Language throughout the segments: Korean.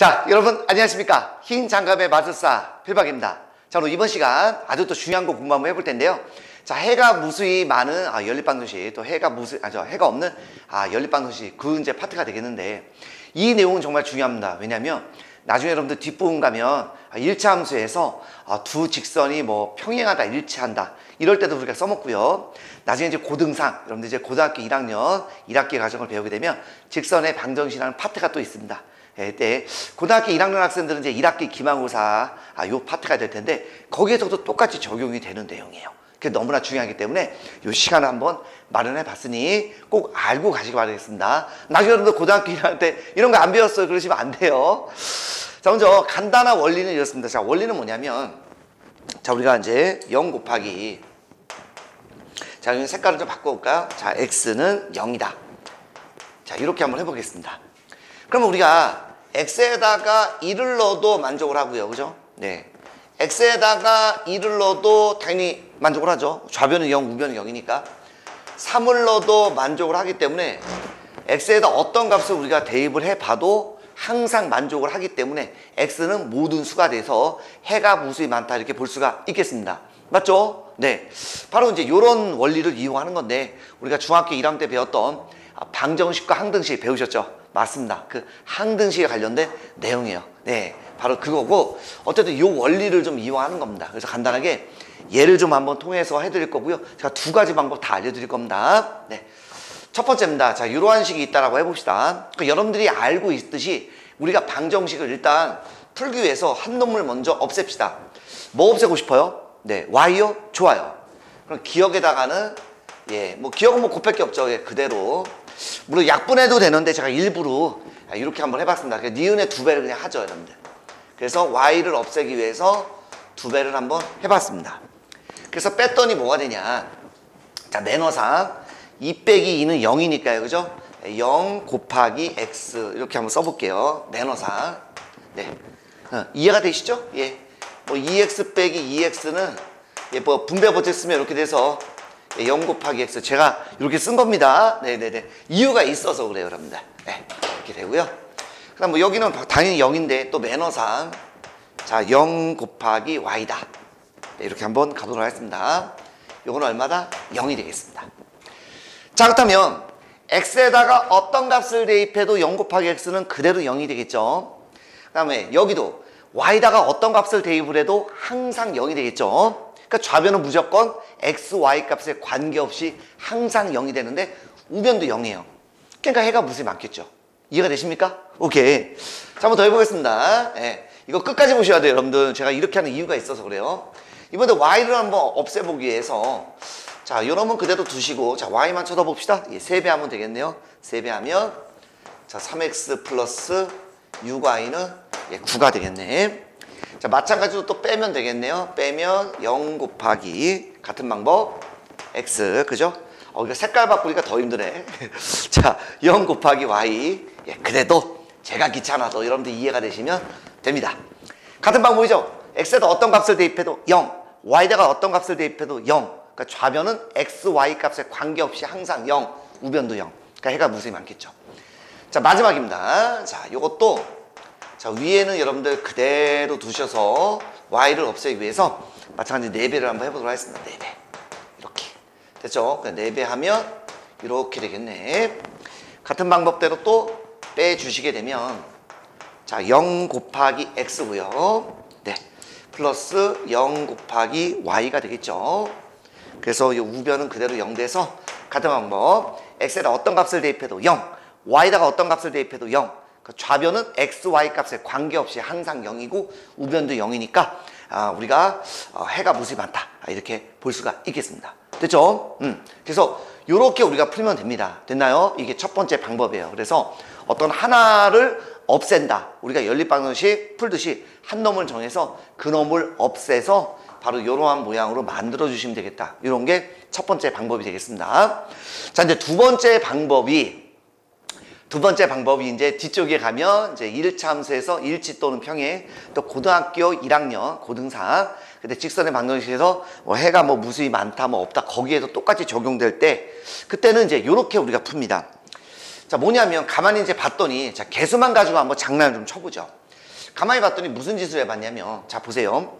자, 여러분 안녕하십니까? 흰 장갑의 마술사 필박입니다. 자, 오늘 이번 시간 아주 또 중요한 거 공부 한번 해볼 텐데요. 자, 해가 무수히 많은 연립방정식, 또 해가 해가 없는 연립방정식, 그 이제 파트가 되겠는데, 이 내용은 정말 중요합니다. 왜냐면 나중에 여러분들 뒷부분 가면 1차 함수에서 두 직선이 뭐 평행하다, 일치한다, 이럴 때도 우리가 써먹고요. 나중에 이제 고등상, 여러분들 이제 고등학교 1학년 1학기 과정을 배우게 되면 직선의 방정식이라는 파트가 또 있습니다. 때 고등학교 1학년 학생들은 이제 1학기 기말고사 요 파트가 될 텐데, 거기에서도 똑같이 적용이 되는 내용이에요. 그게 너무나 중요하기 때문에 요 시간을 한번 마련해 봤으니 꼭 알고 가시기 바라겠습니다. 나중에 여러분들 고등학교 1학년 때 이런 거 안 배웠어요 그러시면 안 돼요. 자, 먼저 간단한 원리는 이렇습니다. 자, 원리는 뭐냐면, 자, 우리가 이제 0 곱하기, 자, 여기 색깔을 좀 바꿔볼까요? 자, x는 0이다. 자, 이렇게 한번 해보겠습니다. 그러면 우리가 x에다가 1을 넣어도 만족을 하고요. 그죠? 네. x에다가 1을 넣어도 당연히 만족을 하죠. 좌변은 0, 우변은 0이니까. 3을 넣어도 만족을 하기 때문에 x에다 어떤 값을 우리가 대입을 해봐도 항상 만족을 하기 때문에 x는 모든 수가 돼서 해가 무수히 많다, 이렇게 볼 수가 있겠습니다. 맞죠? 네. 바로 이제 이런 원리를 이용하는 건데, 우리가 중학교 1학년 때 배웠던 방정식과 항등식 배우셨죠? 맞습니다. 그 항등식에 관련된 내용이에요. 네, 바로 그거고, 어쨌든 이 원리를 좀 이용하는 겁니다. 그래서 간단하게 예를 좀 한번 통해서 해드릴 거고요. 제가 두 가지 방법 다 알려드릴 겁니다. 네, 첫 번째입니다. 자, 이러한 식이 있다라고 해봅시다. 그러니까 여러분들이 알고 있듯이 우리가 방정식을 일단 풀기 위해서 한 놈을 먼저 없앱시다. 뭐 없애고 싶어요? 네, y요? 좋아요. 그럼 기억에다가는, 뭐 기억은 뭐 곱할 게 없죠. 그대로. 물론 약분해도 되는데 제가 일부러 이렇게 한번 해봤습니다. 니은의 2배를 그냥 하죠, 여러분들. 그래서 y를 없애기 위해서 2배를 한번 해봤습니다. 그래서 뺐더니 뭐가 되냐. 자, 매너상 2 빼기 2는 0이니까요. 그죠? 0 곱하기 x, 이렇게 한번 써볼게요. 매너상. 네. 이해가 되시죠? 예. 뭐 2x 빼기 2x는 뭐 분배 법칙 쓰면 이렇게 돼서 0 곱하기 x, 제가 이렇게 쓴 겁니다. 네네네. 이유가 있어서 그래요, 여러분들. 네, 이렇게 되고요. 그 다음 뭐 여기는 당연히 0인데 또 매너상, 자, 0 곱하기 y다. 네, 이렇게 한번 가보도록 하겠습니다. 요건 얼마다? 0이 되겠습니다. 자, 그렇다면 x에다가 어떤 값을 대입해도 0 곱하기 x는 그대로 0이 되겠죠. 그 다음에 여기도 y에다가 어떤 값을 대입을 해도 항상 0이 되겠죠. 그러니까 좌변은 무조건 x, y 값에 관계없이 항상 0이 되는데, 우변도 0이에요. 그러니까 해가 무수히 많겠죠. 이해가 되십니까? 오케이. 자, 한번 더 해보겠습니다. 네. 이거 끝까지 보셔야 돼요, 여러분들. 제가 이렇게 하는 이유가 있어서 그래요. 이번에 y를 한번 없애보기 위해서, 자, 요놈은 그대로 두시고, 자, y만 쳐다봅시다. 3배하면 되겠네요. 3배하면, 자, 3x 플러스 6y는 9가 되겠네. 자, 마찬가지로 또 빼면 되겠네요. 빼면 0 곱하기, 같은 방법, x, 그죠? 이거 색깔 바꾸니까 더 힘드네. 자, 0 곱하기 y. 그래도 제가 귀찮아도 여러분들 이해가 되시면 됩니다. 같은 방법이죠. x에다 어떤 값을 대입해도 0, y에다가 어떤 값을 대입해도 0. 그러니까 좌변은 x, y 값에 관계없이 항상 0, 우변도 0. 그러니까 해가 무수히 많겠죠. 자, 마지막입니다. 자, 요것도, 자, 위에는 여러분들 그대로 두셔서 y를 없애기 위해서 마찬가지 4배를 한번 해보도록 하겠습니다. 4배. 이렇게. 됐죠? 4배 하면 이렇게 되겠네. 같은 방법대로 또 빼주시게 되면, 자, 0 곱하기 x고요. 네. 플러스 0 곱하기 y가 되겠죠. 그래서 이 우변은 그대로 0 돼서 같은 방법. x에다 어떤 값을 대입해도 0, y에다가 어떤 값을 대입해도 0. 좌변은 x, y 값에 관계없이 항상 0이고 우변도 0이니까 우리가 해가 무수히 많다, 이렇게 볼 수가 있겠습니다. 됐죠? 그래서 이렇게 우리가 풀면 됩니다. 됐나요? 이게 첫 번째 방법이에요. 그래서 어떤 하나를 없앤다, 우리가 연립방정식 풀듯이 한 놈을 정해서 그 놈을 없애서 바로 이러한 모양으로 만들어 주시면 되겠다. 이런 게 첫 번째 방법이 되겠습니다. 자, 이제 두 번째 방법이 이제 뒤쪽에 가면 이제 1차 함수에서 일치 또는 평행, 또 고등학교 1학년 고등상, 근데 직선의 방정식에서 뭐 해가 뭐 무수히 많다, 뭐 없다, 거기에도 똑같이 적용될 때, 그때는 이제 요렇게 우리가 풉니다. 자, 뭐냐면 가만히 이제 봤더니, 자, 개수만 가지고 한번 장난을 좀 쳐보죠. 가만히 봤더니 무슨 짓을 해봤냐면, 자 보세요.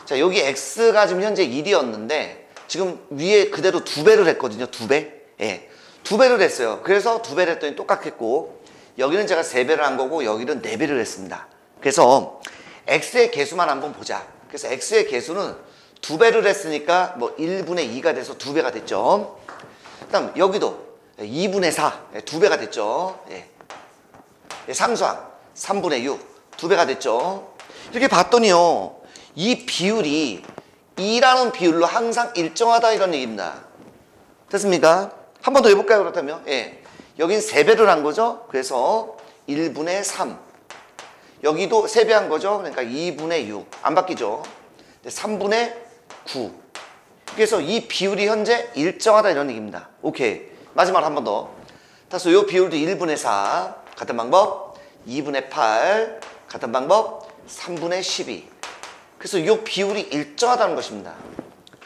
자 여기 x가 지금 현재 1이었는데 지금 위에 그대로 2배를 했거든요. 2배. 예, 2배를 했어요. 그래서 2배를 했더니 똑같겠고, 여기는 제가 3배를 한 거고 여기는 4배를 했습니다. 그래서 x의 개수만 한번 보자. 그래서 x의 개수는 2배를 했으니까 뭐 1분의 2가 돼서 2배가 됐죠. 그 다음 여기도 2분의 4, 2배가 됐죠. 예. 상수항 3분의 6, 2배가 됐죠. 이렇게 봤더니요, 이 비율이 2라는 비율로 항상 일정하다 이런 얘기입니다. 됐습니까? 한 번 더 해볼까요? 그렇다면 예. 여긴 3배를 한 거죠. 그래서 1분의 3. 여기도 3배 한 거죠. 그러니까 2분의 6. 안 바뀌죠. 3분의 9. 그래서 이 비율이 현재 일정하다 이런 얘기입니다. 오케이. 마지막으로 한 번 더. 그래서 이 비율도 1분의 4. 같은 방법. 2분의 8. 같은 방법. 3분의 12. 그래서 이 비율이 일정하다는 것입니다.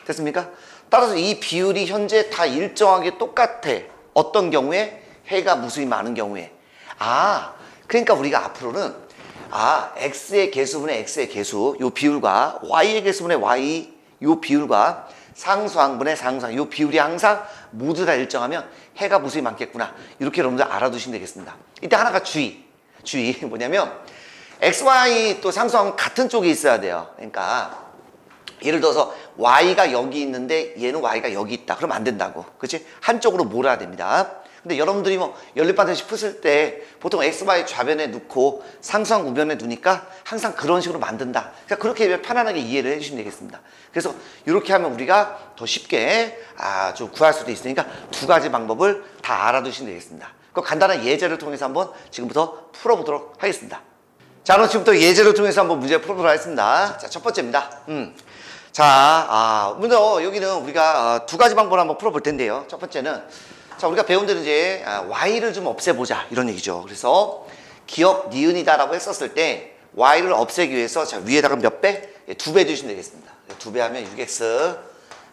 됐습니까? 따라서 이 비율이 현재 다 일정하게 똑같아. 어떤 경우에? 해가 무수히 많은 경우에. 아, 그러니까 우리가 앞으로는 x의 개수분의 x의 개수 요 비율과 y의 개수분의 y 요 비율과 상수항분의 상수항 요 비율이 항상 모두 다 일정하면 해가 무수히 많겠구나. 이렇게 여러분들 알아두시면 되겠습니다. 이때 하나가 주의 뭐냐면 x, y 또 상수항은 같은 쪽에 있어야 돼요. 그러니까 예를 들어서 y가 여기 있는데 얘는 y가 여기 있다. 그러면 안 된다고. 그렇지? 한쪽으로 몰아야 됩니다. 근데 여러분들이 뭐 연립반드시 푸실 때 보통 x, y 좌변에 놓고 상수항 우변에 두니까 항상 그런 식으로 만든다. 그러니까 그렇게 편안하게 이해를 해주시면 되겠습니다. 그래서 이렇게 하면 우리가 더 쉽게 좀 구할 수도 있으니까 두 가지 방법을 다 알아두시면 되겠습니다. 그 간단한 예제를 통해서 한번 지금부터 풀어보도록 하겠습니다. 자, 그럼 지금부터 예제를 통해서 한번 문제 풀어보도록 하겠습니다. 자, 첫 번째입니다. 자, 먼저 여기는 우리가 두 가지 방법을 한번 풀어볼 텐데요. 첫 번째는 자, 우리가 배운 대로 이제 y를 좀 없애보자 이런 얘기죠. 그래서 기억 니은이다라고 했었을 때 y를 없애기 위해서 자, 위에다가 몇 배? 2배 주시면 되겠습니다. 2배 하면 6x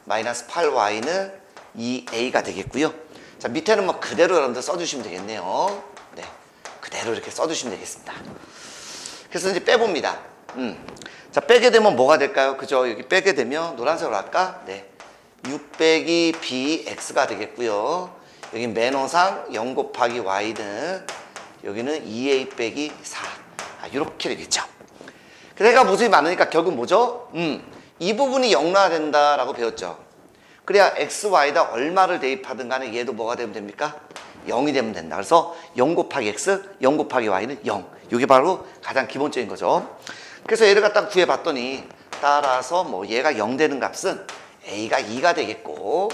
마이너스 8y는 2a가 되겠고요. 자, 밑에는 뭐 그대로 여러분들 써주시면 되겠네요. 네, 그대로 이렇게 써주시면 되겠습니다. 그래서 이제 빼봅니다. 자, 빼게 되면 뭐가 될까요? 그죠? 여기 빼게 되면 노란색으로 할까? 네, 6 빼기 bx가 되겠고요. 여기 매너상 0 곱하기 y는 여기는 2a 빼기 4 이렇게 되겠죠. 그래서 해가 무수히 많으니까 결국 뭐죠? 이 부분이 영라된다라고 배웠죠. 그래야 x, y에다 얼마를 대입하든 간에 얘도 뭐가 되면 됩니까? 0이 되면 된다. 그래서 0 곱하기 x, 0 곱하기 y는 0. 이게 바로 가장 기본적인 거죠. 그래서 얘를 갖다 구해봤더니 따라서 뭐 얘가 0 되는 값은 a가 2가 되겠고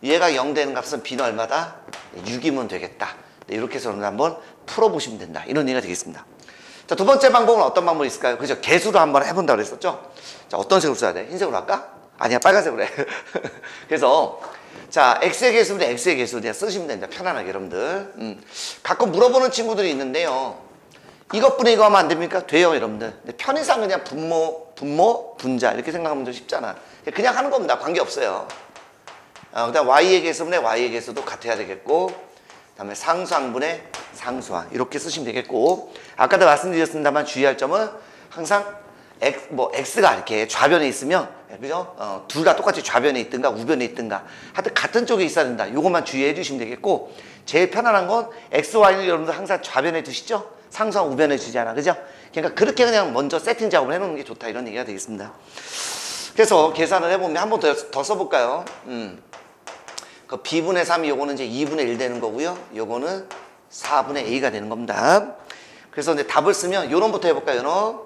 얘가 0 되는 값은 b는 얼마다? 6이면 되겠다. 이렇게 해서 한번 풀어보시면 된다. 이런 얘기가 되겠습니다. 자, 두 번째 방법은 어떤 방법이 있을까요? 그죠? 개수로 한번 해본다고 그랬었죠? 자, 어떤 색으로 써야 돼? 흰색으로 할까? 아니야, 빨간색으로 해. 그래서 자, x의 개수인데 x의 개수 그냥 쓰시면 됩니다. 편안하게 여러분들. 가끔 물어보는 친구들이 있는데요. 이것분에 이거 하면 안 됩니까? 돼요, 여러분들. 근데 편의상 그냥 분모, 분자 이렇게 생각하면 좀 쉽잖아. 그냥 하는 겁니다. 관계없어요. 그다음 y의 개수분의 y의 개수도 같아야 되겠고, 그다음에 상수항분의 상수항 이렇게 쓰시면 되겠고, 아까도 말씀드렸습니다만 주의할 점은 항상 x가 이렇게 좌변에 있으면 그죠? 둘 다 똑같이 좌변에 있든가 우변에 있든가 하여튼 같은 쪽에 있어야 된다. 요것만 주의해 주시면 되겠고, 제일 편안한 건 x, y는 여러분들 항상 좌변에 두시죠? 상수항 우변에 주잖아. 그죠? 그러니까 그렇게 그냥 먼저 세팅 작업을 해놓는 게 좋다 이런 얘기가 되겠습니다. 그래서 계산을 해보면 한 번 더 써볼까요? 그 b분의 3이 요거는 이제 2분의 1 되는 거고요. 요거는 4분의 a가 되는 겁니다. 그래서 이제 답을 쓰면 요놈부터 해볼까요? 요놈.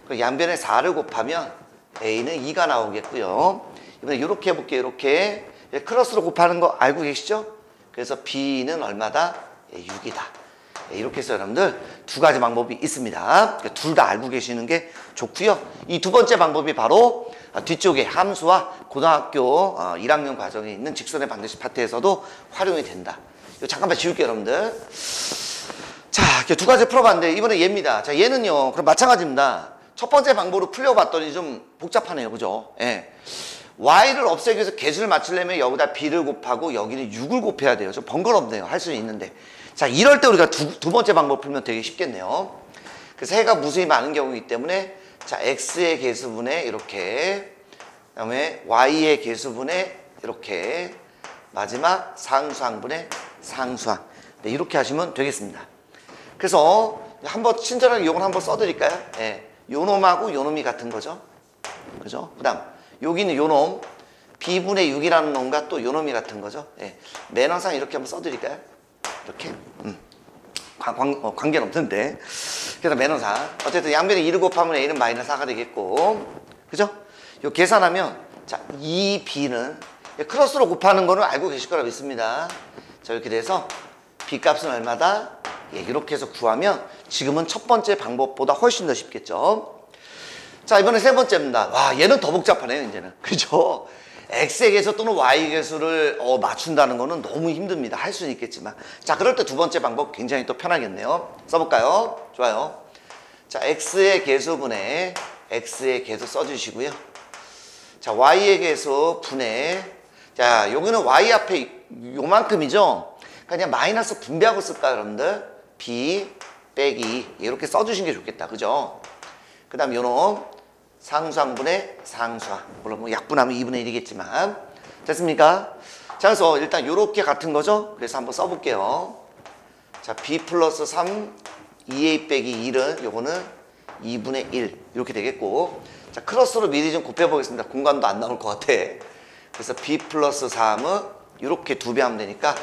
그 양변에 4를 곱하면 a는 2가 나오겠고요. 이번에 이렇게 해볼게요. 이렇게 크로스로 곱하는 거 알고 계시죠? 그래서 b는 얼마다? 6이다. 이렇게 해서 여러분들 두 가지 방법이 있습니다. 둘 다 알고 계시는 게 좋고요. 이 두 번째 방법이 바로 뒤쪽에 함수와 고등학교 1학년 과정에 있는 직선의 반드시 파트에서도 활용이 된다. 이거 잠깐만 지울게요, 여러분들. 자, 두 가지 풀어봤는데 이번에 얘입니다. 자, 얘는요. 그럼 마찬가지입니다. 첫 번째 방법으로 풀려봤더니 좀 복잡하네요. 그죠? 예. y를 없애기 위해서 개수를 맞추려면 여기다 b를 곱하고 여기는 6을 곱해야 돼요. 좀 번거롭네요. 할 수는 있는데. 자, 이럴 때 우리가 두 번째 방법 풀면 되게 쉽겠네요. 그래서 해가 무수히 많은 경우이기 때문에 자, x의 개수분의 이렇게, 그 다음에 y의 개수분의 이렇게, 마지막 상수항분의 상수항. 네, 이렇게 하시면 되겠습니다. 그래서 한번 친절하게 요걸 한번 써드릴까요? 예, 요놈하고 요놈이 같은 거죠. 그죠? 그 다음 여기는 요놈 b분의 6이라는 놈과 또 요놈이 같은 거죠. 예, 매너상 이렇게 한번 써드릴까요? 이렇게. 관계는 없는데. 그래서 매너상 어쨌든 양변에 2를 곱하면 a는 마이너스 4가 되겠고, 그죠? 요 계산하면 자, 2b는 크로스로 곱하는 거는 알고 계실 거라 믿습니다. 자, 이렇게 돼서 b 값은 얼마다? 예, 이렇게 해서 구하면 지금은 첫 번째 방법보다 훨씬 더 쉽겠죠. 자, 이번에 세 번째입니다. 와, 얘는 더 복잡하네요, 이제는. 그죠? x의 개수 또는 y의 개수를 맞춘다는 거는 너무 힘듭니다. 할 수는 있겠지만. 자, 그럴 때 두 번째 방법 굉장히 또 편하겠네요. 써볼까요? 좋아요. 자, x의 개수분의 x의 개수 써주시고요. 자, y의 개수 분의, 자, 여기는 y 앞에 요만큼이죠? 그냥 마이너스 분배하고 쓸까요, 여러분들? b 빼기 이렇게 써주신 게 좋겠다. 그죠? 그 다음 요놈 상수항분의 상수항. 물론 뭐 약분하면 2분의 1이겠지만. 됐습니까? 자, 그래서 일단 요렇게 같은 거죠? 그래서 한번 써볼게요. 자, b 플러스 3 2a 빼기 1은 요거는 2분의 1 이렇게 되겠고, 자, 크로스로 미리 좀 곱해보겠습니다. 공간도 안 나올 것 같아. 그래서 b 플러스 3은 이렇게 두 배 하면 되니까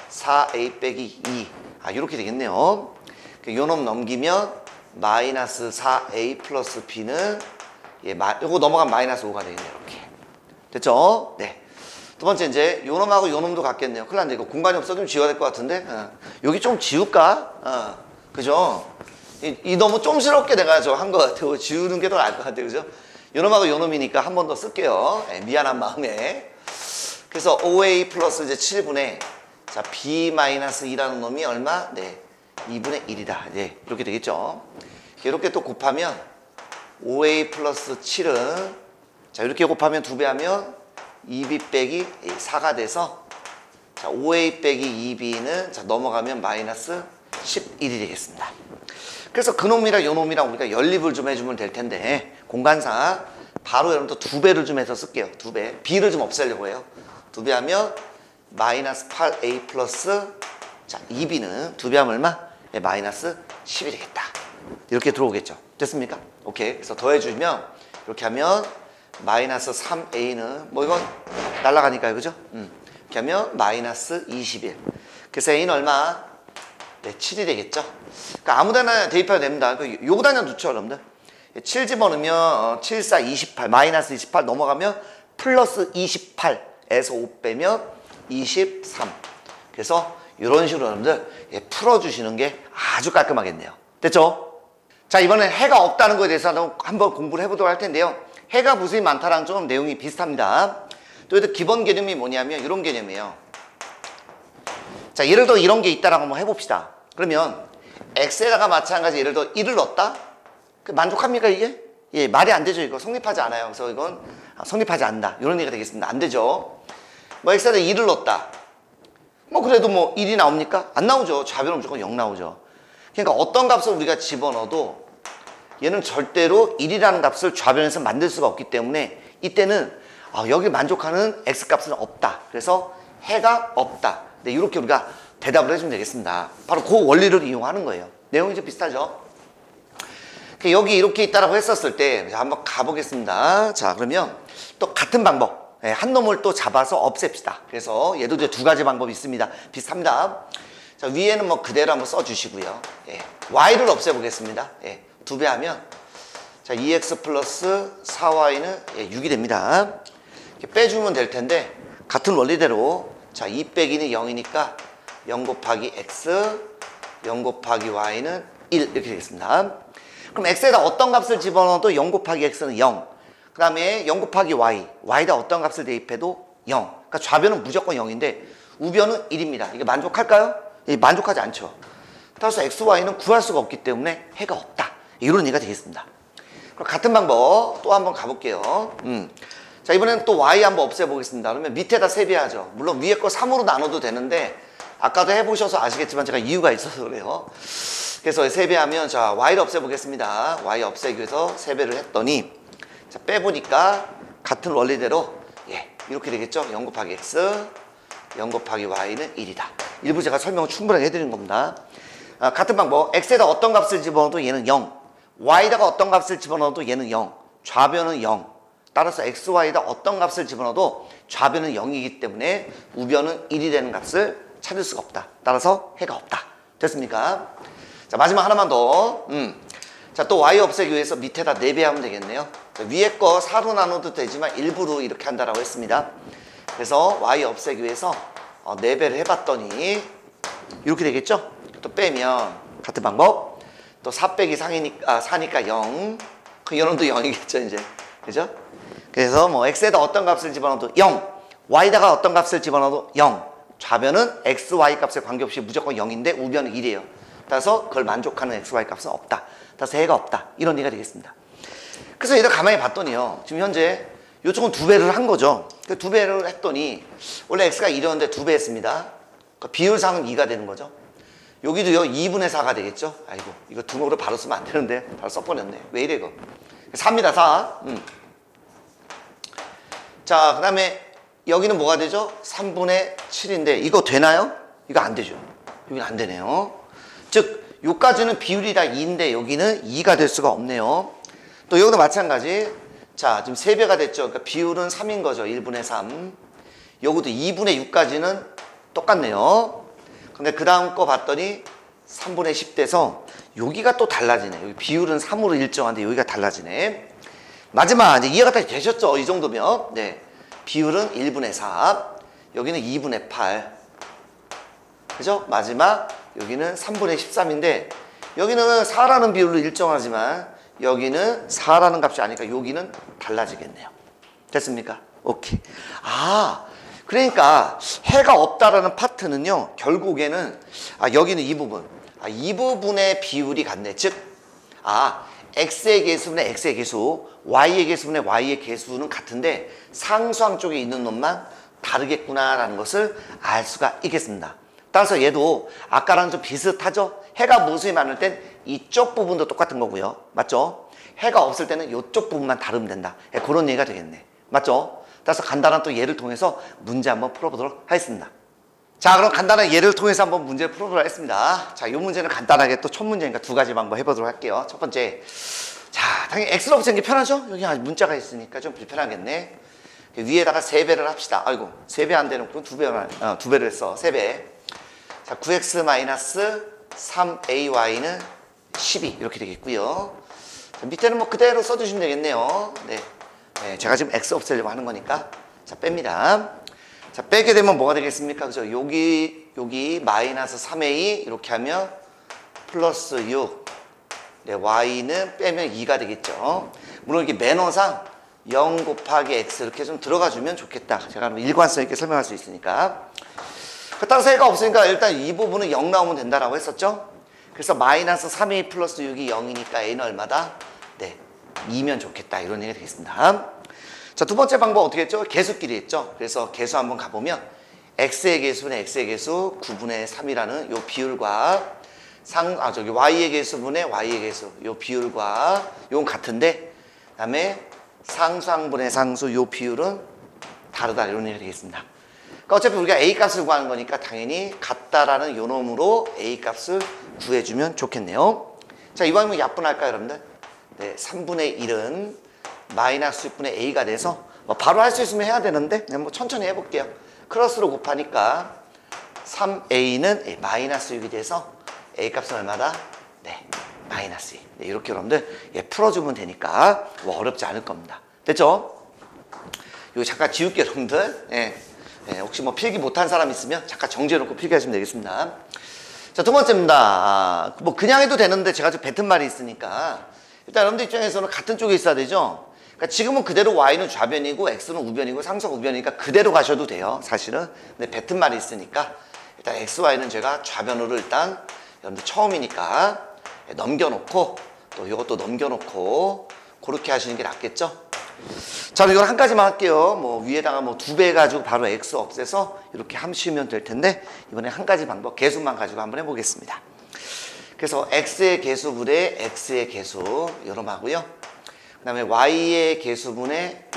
4a 빼기 2. 아, 이렇게 되겠네요. 요놈 넘기면 마이너스 4a 플러스 b는 예, 요거 넘어가면 마이너스 5가 되겠네요. 이렇게. 됐죠? 네. 두 번째 이제 요놈하고 요놈도 같겠네요. 큰일 났네. 이거 공간이 없어 좀 지워야 될 것 같은데. 여기 좀 지울까? 그죠? 이 너무 좀스럽게 내가 한 것 같아요. 지우는 게 더 나을 것 같아요. 그죠? 요놈하고 요놈이니까 한 번 더 쓸게요. 예, 미안한 마음에. 그래서 5a 플러스 이제 7분의 자, b-2라는 놈이 얼마? 네. 2분의 1이다. 네. 이렇게 되겠죠. 이렇게 또 곱하면 5a 플러스 7은 자, 이렇게 곱하면 두 배 하면 2b 빼기 4가 돼서 자, 5a 빼기 2b는 자, 넘어가면 마이너스 11이 되겠습니다. 그래서 그놈이랑 요놈이랑 우리가 연립을 좀 해주면 될 텐데, 공간상 바로 여러분들 두 배를 좀 해서 쓸게요. 두 배. b를 좀 없애려고 해요. 두 배 하면 마이너스 8a 플러스 자, 2b는 두 배 하면 얼마? 네, 마이너스 10이 되겠다. 이렇게 들어오겠죠. 됐습니까? 오케이. 그래서 더해주면 이렇게 하면 마이너스 3a는 뭐 이건 날라가니까요. 그죠? 이렇게 하면 마이너스 21. 그래서 a는 얼마? 네, 7이 되겠죠. 그러니까 아무데나 대입해도 됩니다. 요거 다녀 놓죠, 여러분들. 7 집어넣으면 7, 4, 28 마이너스 28 넘어가면 플러스 28에서 5 빼면 23. 그래서 이런 식으로 여러분들 풀어주시는 게 아주 깔끔하겠네요. 됐죠? 자, 이번엔 해가 없다는 거에 대해서 한번 공부를 해보도록 할 텐데요. 해가 무수히 많다랑 좀 내용이 비슷합니다. 또 기본 개념이 뭐냐면 이런 개념이에요. 자, 예를 들어 이런 게 있다라고 한번 해봅시다. 그러면 x에다가 마찬가지 예를 들어 1을 넣었다? 만족합니까 이게? 예, 말이 안 되죠. 이거 성립하지 않아요. 그래서 이건 성립하지 않는다. 이런 얘기가 되겠습니다. 안 되죠. 뭐 x에다 2를 넣었다. 뭐 그래도 뭐 1이 나옵니까? 안 나오죠. 좌변은 무조건 0 나오죠. 그러니까 어떤 값을 우리가 집어넣어도 얘는 절대로 1이라는 값을 좌변에서 만들 수가 없기 때문에 이때는 여기 만족하는 x값은 없다. 그래서 해가 없다. 네, 이렇게 우리가 대답을 해주면 되겠습니다. 바로 그 원리를 이용하는 거예요. 내용이 좀 비슷하죠? 여기 이렇게 있다라고 했었을 때 한번 가보겠습니다. 자, 그러면 또 같은 방법. 한 놈을 또 잡아서 없앱시다. 그래서 얘도 이제 두 가지 방법이 있습니다. 비슷합니다. 자, 위에는 뭐 그대로 한번 써주시고요. y를 없애보겠습니다. 두 배 하면 자, 2x 플러스 4y는 6이 됩니다. 이렇게 빼주면 될 텐데 같은 원리대로 자, 2 빼기는 0이니까 0 곱하기 x 0 곱하기 y는 1 이렇게 되겠습니다. 그럼 x에다 어떤 값을 집어넣어도 0 곱하기 x는 0. 그 다음에 0 곱하기 y에다 어떤 값을 대입해도 0. 그러니까 좌변은 무조건 0인데 우변은 1입니다. 이게 만족할까요? 만족하지 않죠. 따라서 x, y는 구할 수가 없기 때문에 해가 없다. 이런 얘기가 되겠습니다. 그럼 같은 방법 또 한번 가볼게요. 자, 이번에는 또 y 한번 없애보겠습니다. 그러면 밑에다 세배하죠. 물론 위에 거 3으로 나눠도 되는데 아까도 해보셔서 아시겠지만 제가 이유가 있어서 그래요. 그래서 3배하면 자 y를 없애보겠습니다. y 없애기 위해서 3배를 했더니 자 빼보니까 같은 원리대로 예 이렇게 되겠죠. 0 곱하기 x 0 곱하기 y는 1이다. 일부 제가 설명을 충분하게 해드린 겁니다. 같은 방법 x에다 어떤 값을 집어넣어도 얘는 0 y에다가 어떤 값을 집어넣어도 얘는 0 좌변은 0 따라서 xy에다 어떤 값을 집어넣어도 좌변은 0이기 때문에 우변은 1이 되는 값을 찾을 수가 없다. 따라서 해가 없다. 됐습니까? 자 마지막 하나만 더 자 또 y 없애기 위해서 밑에다 4배하면 되겠네요. 위에 거 4로 나눠도 되지만 일부러 이렇게 한다라고 했습니다. 그래서 y 없애기 위해서 4배를 해봤더니 이렇게 되겠죠? 또 빼면 같은 방법 또 4 빼기 4니까 0 그 요놈도 0이겠죠 이제 그죠? 그래서 뭐 x에다 어떤 값을 집어넣어도 0 y에다가 어떤 값을 집어넣어도 0 좌변은 x, y 값에 관계없이 무조건 0인데 우변은 1이에요. 따라서 그걸 만족하는 x, y 값은 없다. 따라서 해가 없다. 이런 얘기가 되겠습니다. 그래서 얘를 가만히 봤더니요. 지금 현재 이쪽은 2배를 한 거죠. 2배를 했더니 원래 x가 1이었는데 2배 했습니다. 그러니까 비율상은 2가 되는 거죠. 여기도요 2분의 4가 되겠죠. 아이고 이거 두목으로 바로 쓰면 안 되는데 바로 써버렸네. 왜 이래 이거. 4입니다 4. 자 그 다음에 여기는 뭐가 되죠? 3분의 7인데 이거 되나요? 이거 안 되죠. 여기는 안 되네요. 즉 요까지는 비율이 다 2인데 여기는 2가 될 수가 없네요. 또 여기도 마찬가지. 자 지금 3배가 됐죠. 그러니까 비율은 3인 거죠. 1분의 3. 여기도 2분의 6까지는 똑같네요. 근데 그 다음 거 봤더니 3분의 10 돼서 여기가 또 달라지네. 여기 비율은 3으로 일정한데 여기가 달라지네. 마지막 이제 이해가 다 되셨죠? 이 정도면. 네. 비율은 1분의 4. 여기는 2분의 8. 그죠? 마지막 여기는 3분의 13인데 여기는 4라는 비율로 일정하지만 여기는 4라는 값이 아니니까 여기는 달라지겠네요. 됐습니까? 오케이. 그러니까 해가 없다라는 파트는요. 결국에는 여기는 이 부분. 이 부분의 비율이 같네. 즉 x의 개수분의 x의 개수, y의 개수분의 y의 개수는 같은데 상수항 쪽에 있는 놈만 다르겠구나라는 것을 알 수가 있겠습니다. 따라서 얘도 아까랑 좀 비슷하죠? 해가 무수히 많을 땐 이쪽 부분도 똑같은 거고요. 맞죠? 해가 없을 때는 이쪽 부분만 다르면 된다. 그런 얘기가 되겠네. 맞죠? 따라서 간단한 또 예를 통해서 문제 한번 풀어보도록 하겠습니다. 자, 그럼 간단한 예를 통해서 한번 문제를 풀어보도록 하겠습니다. 자, 이 문제는 간단하게 또 첫 문제니까 2가지 방법 해보도록 할게요. 첫 번째. 자, 당연히 x를 없애는 게 편하죠? 여기 문자가 있으니까 좀 불편하겠네. 위에다가 3배를 합시다. 아이고, 3배 안 되는군. 2배를 했어. 3배. 자, 9x-3ay는 12. 이렇게 되겠고요. 자, 밑에는 뭐 그대로 써주시면 되겠네요. 네. 제가 지금 x 없애려고 하는 거니까. 자, 뺍니다. 자, 빼게 되면 뭐가 되겠습니까? 그죠? 여기 마이너스 3a 이렇게 하면 플러스 6. 네, y는 빼면 2가 되겠죠. 물론 이렇게 매너상 0 곱하기 x 이렇게 좀 들어가 주면 좋겠다. 제가 일관성 있게 설명할 수 있으니까. 따라서 해가 없으니까 일단 이 부분은 0 나오면 된다라고 했었죠. 그래서 마이너스 3a 플러스 6이 0이니까 a는 얼마다? 네, 2면 좋겠다. 이런 얘기가 되겠습니다. 자, 두 번째 방법 어떻게 했죠? 개수끼리 했죠. 그래서 개수 한번 가보면 x의 개수분의 x의 개수 9분의 3이라는 요 비율과 y의 개수분의 y의 개수 요 비율과 요건 같은데 그 다음에 상수항분의 상수 요 비율은 다르다 이런 얘기가 되겠습니다. 그러니까 어차피 우리가 a 값을 구하는 거니까 당연히 같다라는 요 놈으로 a 값을 구해주면 좋겠네요. 자, 이 방법이 야분할까요 여러분들? 네, 3분의 1은 마이너스 6분의 a가 돼서 바로 할 수 있으면 해야 되는데 그냥 뭐 천천히 해볼게요. 크로스로 곱하니까 3a는 마이너스 6이 돼서 a 값은 얼마다? 네, 마이너스 2. 네, 이렇게 여러분들 풀어주면 되니까 뭐 어렵지 않을 겁니다. 됐죠? 이거 잠깐 지울게요 여러분들. 혹시 뭐 필기 못한 사람 있으면 잠깐 정지해놓고 필기하시면 되겠습니다. 자, 두 번째입니다. 뭐 그냥 해도 되는데 제가 좀 뱉은 말이 있으니까 일단 여러분들 입장에서는 같은 쪽에 있어야 되죠. 그러니까 지금은 그대로 y는 좌변이고 x는 우변이고 상수가 우변이니까 그대로 가셔도 돼요 사실은. 근데 뱉은 말이 있으니까 일단 x, y는 제가 좌변으로 일단 여러분들 처음이니까 넘겨놓고 또 이것도 넘겨놓고 그렇게 하시는 게 낫겠죠. 자, 이건 한 가지만 할게요. 뭐 위에다가 뭐 2배 해가지고 바로 x 없애서 이렇게 함수면 될 텐데 이번에 한 가지 방법 개수만 가지고 한번 해보겠습니다. 그래서 x의 개수분의 x의 개수 요놈 하고요. 그 다음에 y의 개수분의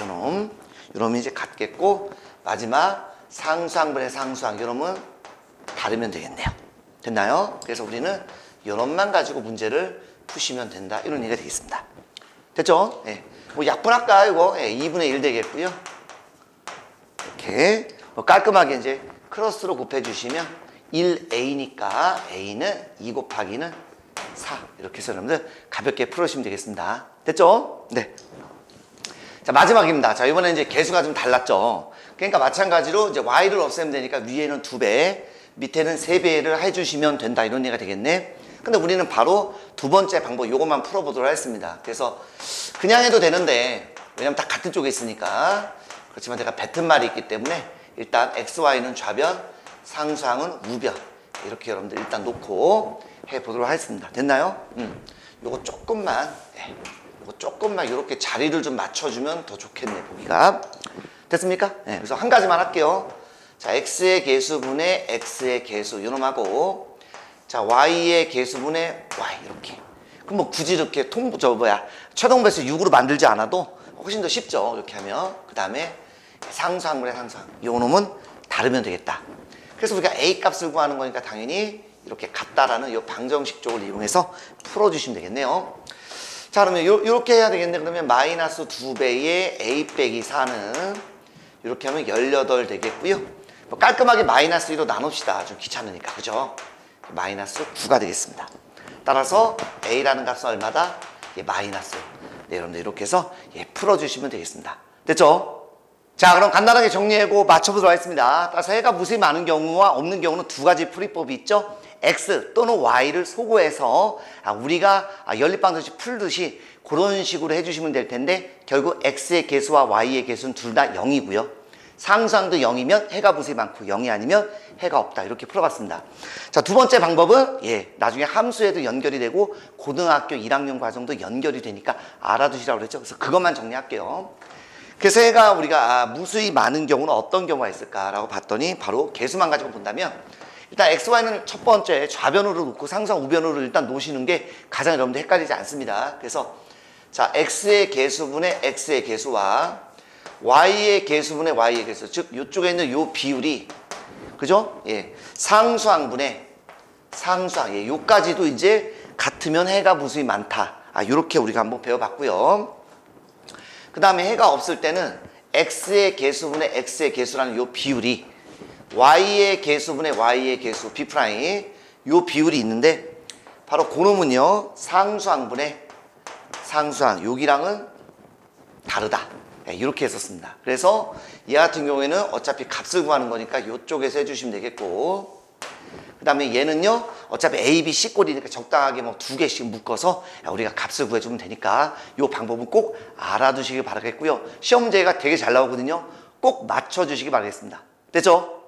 요놈이 이제 같겠고, 마지막 상수항분의 상수항 요놈은 다르면 되겠네요. 됐나요? 그래서 우리는 요놈만 가지고 문제를 푸시면 된다, 이런 얘기가 되겠습니다. 됐죠? 예. 뭐 약분할까 이거? 예, 2분의 1 되겠고요. 이렇게 뭐 깔끔하게 이제 크로스로 곱해주시면 1a니까 a는 2 곱하기는 4, 이렇게 해서 여러분들 가볍게 풀어주시면 되겠습니다. 됐죠? 네. 자, 마지막입니다. 자, 이번에 이제 개수가 좀 달랐죠. 그러니까 마찬가지로 이제 y를 없애면 되니까 위에는 2배, 밑에는 3배를 해주시면 된다, 이런 얘기가 되겠네. 근데 우리는 바로 두 번째 방법 요것만 풀어보도록 하겠습니다. 그래서 그냥 해도 되는데, 왜냐면 다 같은 쪽에 있으니까. 그렇지만 제가 뱉은 말이 있기 때문에 일단 xy는 좌변, 상수항은 우변, 이렇게 여러분들 일단 놓고 해보도록 하겠습니다. 됐나요? 요거 조금만, 요거 조금만 이렇게 자리를 좀 맞춰주면 더 좋겠네, 보기가. 됐습니까? 네, 그래서 한 가지만 할게요. 자, x의 개수분의 x의 개수 요놈하고, 자, y의 개수분의 y, 이렇게. 그럼 뭐 굳이 이렇게 최종 배수 6으로 만들지 않아도 훨씬 더 쉽죠, 이렇게 하면. 그 다음에 상수항분의 상수항 요놈은 다르면 되겠다. 그래서 우리가 a 값을 구하는 거니까 당연히 이렇게 같다라는 이 방정식적을 이용해서 풀어주시면 되겠네요. 자, 그러면 이렇게 해야 되겠네. 그러면 마이너스 2배의 a 빼기 4는 이렇게 하면 18 되겠고요. 뭐 깔끔하게 마이너스 2로 나눕시다. 좀 귀찮으니까. 그죠? 마이너스 9가 되겠습니다. 따라서 a라는 값은 얼마다? 마이너스. 네, 여러분들 이렇게 해서 풀어주시면 되겠습니다. 됐죠? 자, 그럼 간단하게 정리하고 맞춰보도록 하겠습니다. 따라서 해가 무수히 많은 경우와 없는 경우는 두 가지 풀이법이 있죠. x 또는 y를 소거해서 우리가 연립방정식 풀듯이 그런 식으로 해주시면 될 텐데, 결국 x의 개수와 y의 개수는 둘 다 0이고요. 상수항도 0이면 해가 무수히 많고 0이 아니면 해가 없다, 이렇게 풀어봤습니다. 자, 두 번째 방법은 나중에 함수에도 연결이 되고 고등학교 1학년 과정도 연결이 되니까 알아두시라고 그랬죠. 그래서 그것만 정리할게요. 그래서 해가 우리가 무수히 많은 경우는 어떤 경우가 있을까라고 봤더니 바로 개수만 가지고 본다면, 일단 xy는 첫 번째 좌변으로 놓고 상수항 우변으로 일단 놓으시는 게 가장 여러분들 헷갈리지 않습니다. 그래서 자, x의 개수분의 x의 개수와 y의 개수분의 y의 개수, 즉 이쪽에 있는 요 비율이, 그죠? 상수항분의 상수항, 요까지도 이제 같으면 해가 무수히 많다. 요렇게 우리가 한번 배워봤고요. 그 다음에 해가 없을 때는 x의 개수분의 x의 개수라는 요 비율이 y의 개수분의 y의 개수 b' 요 비율이 있는데, 바로 그놈은요 상수항분의 상수항 여기랑은 다르다, 이렇게 했었습니다. 그래서 얘 같은 경우에는 어차피 값을 구하는 거니까 이쪽에서 해주시면 되겠고, 그 다음에 얘는요 어차피 A, B, C 꼴이니까 적당하게 뭐 2개씩 묶어서 우리가 값을 구해주면 되니까 이 방법은 꼭 알아두시기 바라겠고요. 시험 문제가 되게 잘 나오거든요. 꼭 맞춰주시기 바라겠습니다. 됐죠?